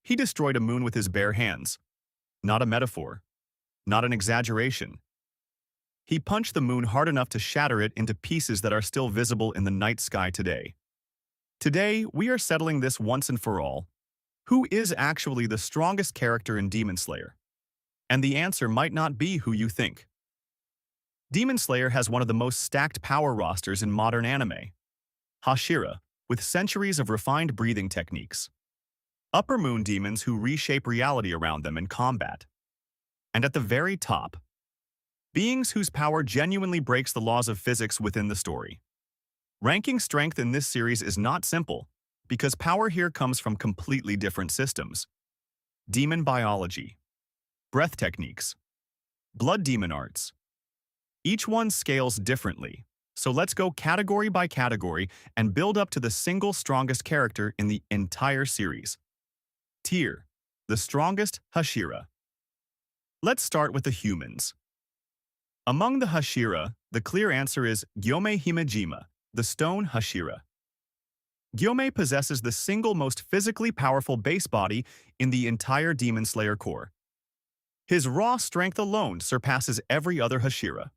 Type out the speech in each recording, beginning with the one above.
He destroyed a moon with his bare hands. Not a metaphor. Not an exaggeration. He punched the moon hard enough to shatter it into pieces that are still visible in the night sky today. Today, we are settling this once and for all. Who is actually the strongest character in Demon Slayer? And the answer might not be who you think. Demon Slayer has one of the most stacked power rosters in modern anime. Hashira, with centuries of refined breathing techniques. Upper Moon demons who reshape reality around them in combat. And at the very top, beings whose power genuinely breaks the laws of physics within the story. Ranking strength in this series is not simple, because power here comes from completely different systems. Demon biology, breath techniques, blood demon arts. Each one scales differently, so let's go category by category and build up to the single strongest character in the entire series. Tier: the strongest Hashira. Let's start with the humans. Among the Hashira, the clear answer is Gyomei Himejima, the stone Hashira. Gyomei possesses the single most physically powerful base body in the entire Demon Slayer core. His raw strength alone surpasses every other Hashira.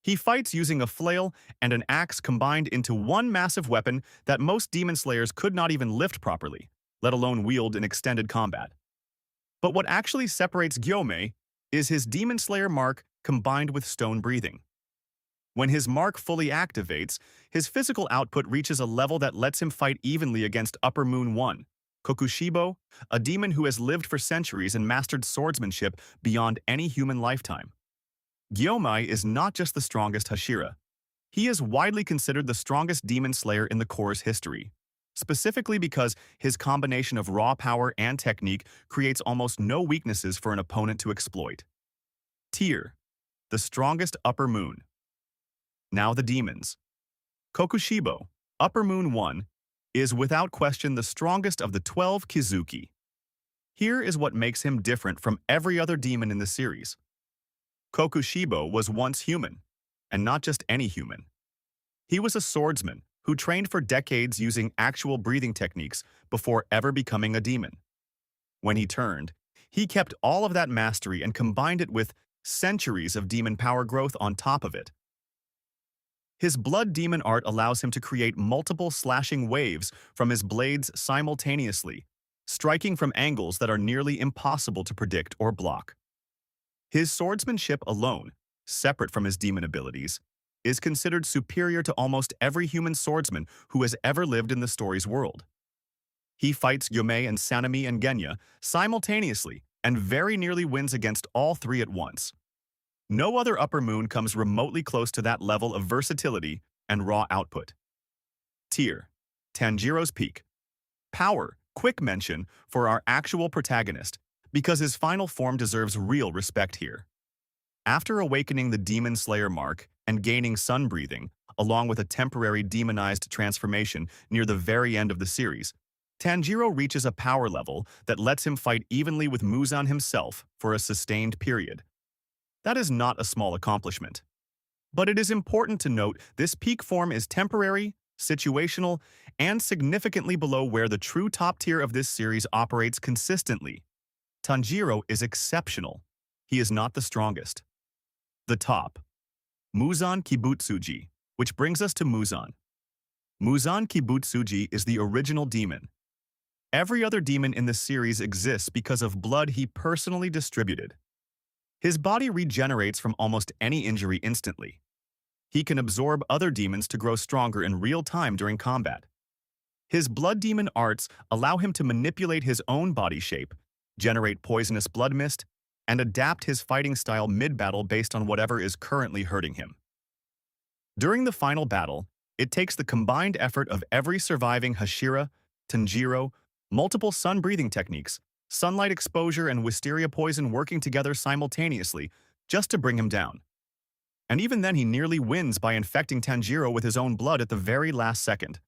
He fights using a flail and an axe combined into one massive weapon that most Demon Slayers could not even lift properly, let alone wield in extended combat. But what actually separates Gyomei is his Demon Slayer mark combined with stone breathing. When his mark fully activates, his physical output reaches a level that lets him fight evenly against Upper Moon 1, Kokushibo, a demon who has lived for centuries and mastered swordsmanship beyond any human lifetime. Gyomei is not just the strongest Hashira. He is widely considered the strongest Demon Slayer in the core's history, specifically because his combination of raw power and technique creates almost no weaknesses for an opponent to exploit. Tier: the strongest Upper Moon. Now the demons. Kokushibo, Upper Moon 1, is without question the strongest of the 12 Kizuki. Here is what makes him different from every other demon in the series. Kokushibo was once human, and not just any human. He was a swordsman who trained for decades using actual breathing techniques before ever becoming a demon. When he turned, he kept all of that mastery and combined it with centuries of demon power growth on top of it. His blood demon art allows him to create multiple slashing waves from his blades simultaneously, striking from angles that are nearly impossible to predict or block. His swordsmanship alone, separate from his demon abilities, is considered superior to almost every human swordsman who has ever lived in the story's world. He fights Gyomei and Sanemi and Genya simultaneously and very nearly wins against all three at once. No other Upper Moon comes remotely close to that level of versatility and raw output. Tier: Tanjiro's peak. Power: quick mention for our actual protagonist, because his final form deserves real respect here. After awakening the Demon Slayer mark and gaining sun breathing, along with a temporary demonized transformation near the very end of the series, Tanjiro reaches a power level that lets him fight evenly with Muzan himself for a sustained period. That is not a small accomplishment. But it is important to note this peak form is temporary, situational, and significantly below where the true top tier of this series operates consistently. Tanjiro is exceptional. He is not the strongest. The top. Muzan Kibutsuji, which brings us to Muzan. Muzan Kibutsuji is the original demon. Every other demon in the series exists because of blood he personally distributed. His body regenerates from almost any injury instantly. He can absorb other demons to grow stronger in real time during combat. His blood demon arts allow him to manipulate his own body shape, generate poisonous blood mist, and adapt his fighting style mid-battle based on whatever is currently hurting him. During the final battle, it takes the combined effort of every surviving Hashira, Tanjiro, multiple sun-breathing techniques, sunlight exposure, and wisteria poison working together simultaneously just to bring him down. And even then he nearly wins by infecting Tanjiro with his own blood at the very last second.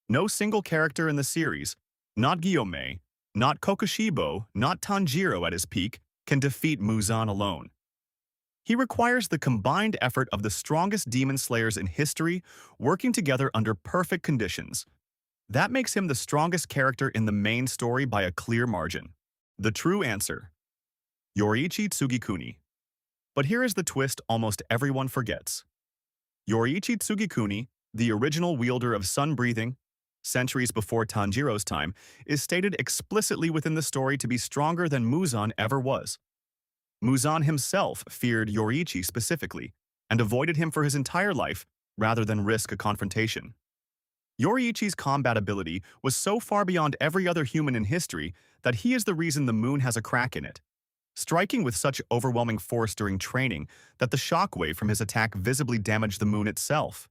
No single character in the series, not Gyomei, not Kokushibo, not Tanjiro at his peak, can defeat Muzan alone. He requires the combined effort of the strongest demon slayers in history working together under perfect conditions. That makes him the strongest character in the main story by a clear margin. The true answer: Yoriichi Tsugikuni. But here is the twist almost everyone forgets. Yoriichi Tsugikuni, the original wielder of sun-breathing, centuries before Tanjiro's time, is stated explicitly within the story to be stronger than Muzan ever was. Muzan himself feared Yoriichi specifically, and avoided him for his entire life rather than risk a confrontation. Yoriichi's combat ability was so far beyond every other human in history that he is the reason the moon has a crack in it, striking with such overwhelming force during training that the shockwave from his attack visibly damaged the moon itself.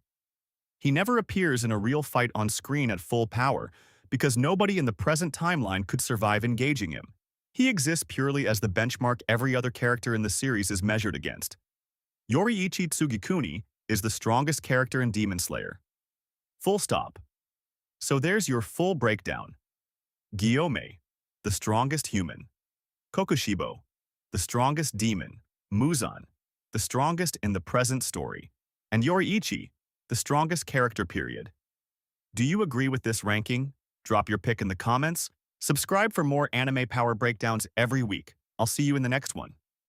He never appears in a real fight on screen at full power because nobody in the present timeline could survive engaging him. He exists purely as the benchmark every other character in the series is measured against. Yoriichi Tsugikuni is the strongest character in Demon Slayer. Full stop. So there's your full breakdown. Guillaume, the strongest human. Kokushibo, the strongest demon. Muzan, the strongest in the present story. And Yoriichi, the strongest character period. Do you agree with this ranking? Drop your pick in the comments. Subscribe for more anime power breakdowns every week. I'll see you in the next one.